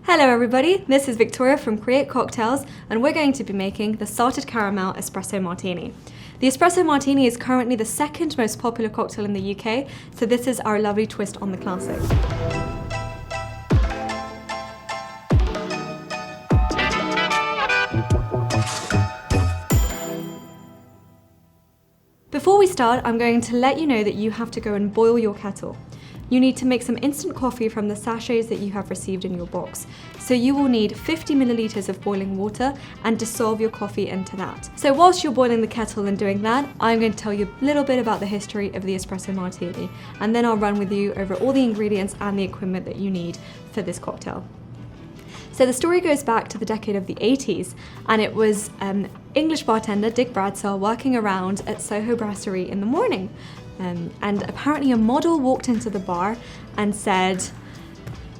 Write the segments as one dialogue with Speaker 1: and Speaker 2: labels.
Speaker 1: Hello everybody, this is Victoria from Create Cocktails and we're going to be making the Salted Caramel Espresso Martini. The Espresso Martini is currently the second most popular cocktail in the UK, so this is our lovely twist on the classic. Before we start, I'm going to let you know that you have to go and boil your kettle. You need to make some instant coffee from the sachets that you have received in your box. So you will need 50 milliliters of boiling water and dissolve your coffee into that. So whilst you're boiling the kettle and doing that, I'm going to tell you a little bit about the history of the Espresso Martini, and then I'll run with you over all the ingredients and the equipment that you need for this cocktail. So the story goes back to the decade of the 80s, and it was English bartender Dick Bradshaw working around at Soho Brasserie in the morning. And apparently a model walked into the bar and said,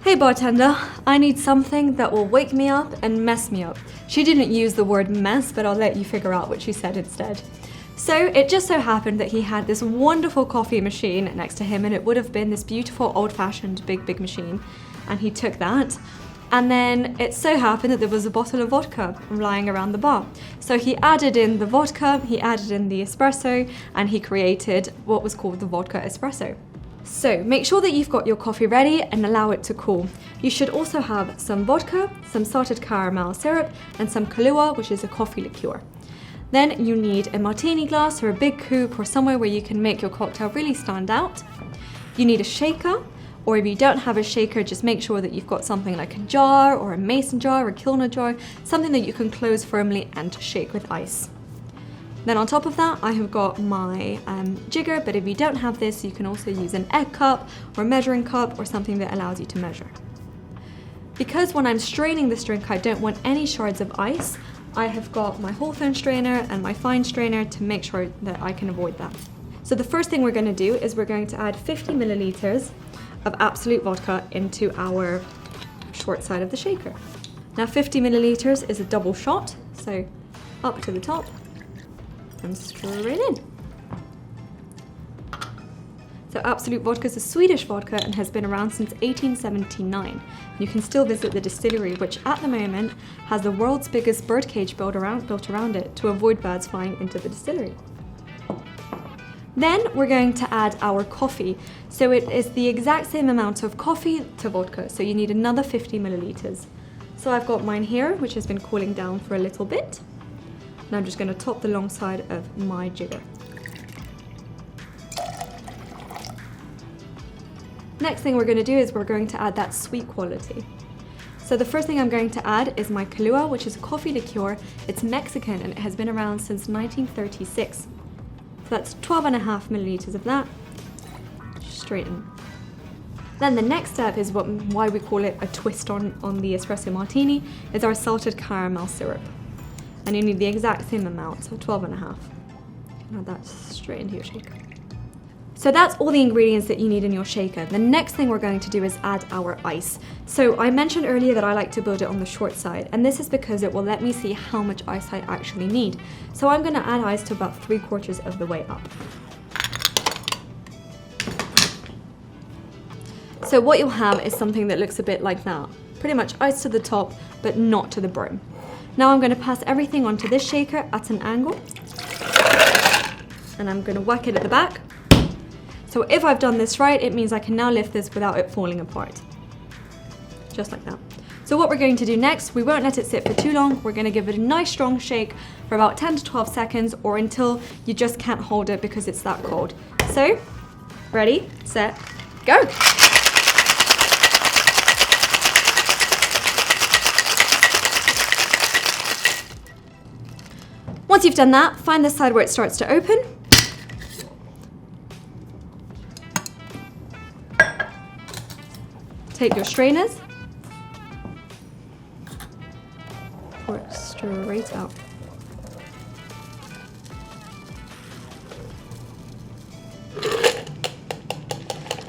Speaker 1: "Hey bartender, I need something that will wake me up and mess me up." She didn't use the word mess, but I'll let you figure out what she said instead. So it just so happened that he had this wonderful coffee machine next to him, and it would have been this beautiful old-fashioned big machine. And he took that. And then it so happened that there was a bottle of vodka lying around the bar. So he added in the vodka, he added in the espresso, and he created what was called the vodka espresso. So make sure that you've got your coffee ready and allow it to cool. You should also have some vodka, some salted caramel syrup, and some Kahlua, which is a coffee liqueur. Then you need a martini glass or a big coupe or somewhere where you can make your cocktail really stand out. You need a shaker. Or if you don't have a shaker, just make sure that you've got something like a jar or a mason jar or a Kilner jar, something that you can close firmly and shake with ice. Then on top of that, I have got my jigger, but if you don't have this, you can also use an egg cup or a measuring cup or something that allows you to measure. Because when I'm straining this drink, I don't want any shards of ice, I have got my Hawthorne strainer and my fine strainer to make sure that I can avoid that. So the first thing we're going to do is we're going to add 50 milliliters of Absolute vodka into our short side of the shaker. Now 50 milliliters is a double shot, so up to the top and straight in. So Absolute vodka is a Swedish vodka and has been around since 1879. You can still visit the distillery, which at the moment has the world's biggest birdcage built around it to avoid birds flying into the distillery. Then we're going to add our coffee. So it is the exact same amount of coffee to vodka, so you need another 50 milliliters. So I've got mine here, which has been cooling down for a little bit. And I'm just going to top the long side of my jigger. Next thing we're going to do is we're going to add that sweet quality. So the first thing I'm going to add is my Kahlua, which is a coffee liqueur. It's Mexican and it has been around since 1936. That's 12.5 milliliters of that, straight in. Then the next step is why we call it a twist on the Espresso Martini, is our salted caramel syrup. And you need the exact same amount, so 12.5. Add that straight into your shaker. So that's all the ingredients that you need in your shaker. The next thing we're going to do is add our ice. So I mentioned earlier that I like to build it on the short side, and this is because it will let me see how much ice I actually need. So I'm going to add ice to about 3/4 of the way up. So what you'll have is something that looks a bit like that. Pretty much ice to the top, but not to the brim. Now I'm going to pass everything onto this shaker at an angle, and I'm going to whack it at the back. So if I've done this right, it means I can now lift this without it falling apart. Just like that. So what we're going to do next, we won't let it sit for too long. We're going to give it a nice strong shake for about 10 to 12 seconds or until you just can't hold it because it's that cold. So, ready, set, go. Once you've done that, find the side where it starts to open. Take your strainers, pour it straight out.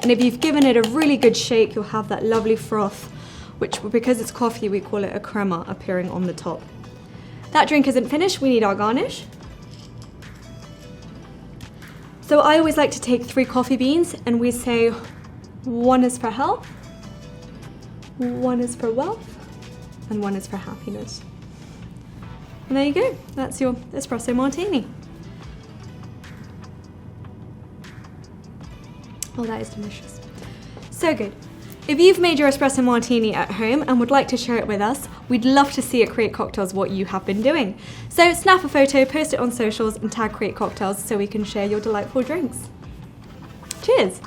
Speaker 1: And if you've given it a really good shake, you'll have that lovely froth, which, because it's coffee, we call it a crema appearing on the top. That drink isn't finished, we need our garnish. So I always like to take 3 coffee beans, and we say 1 is for health, 1 is for wealth, and one is for happiness. And there you go, that's your espresso martini. Oh, that is delicious. So good. If you've made your espresso martini at home and would like to share it with us, we'd love to see at Create Cocktails what you have been doing. So snap a photo, post it on socials and tag Create Cocktails so we can share your delightful drinks. Cheers!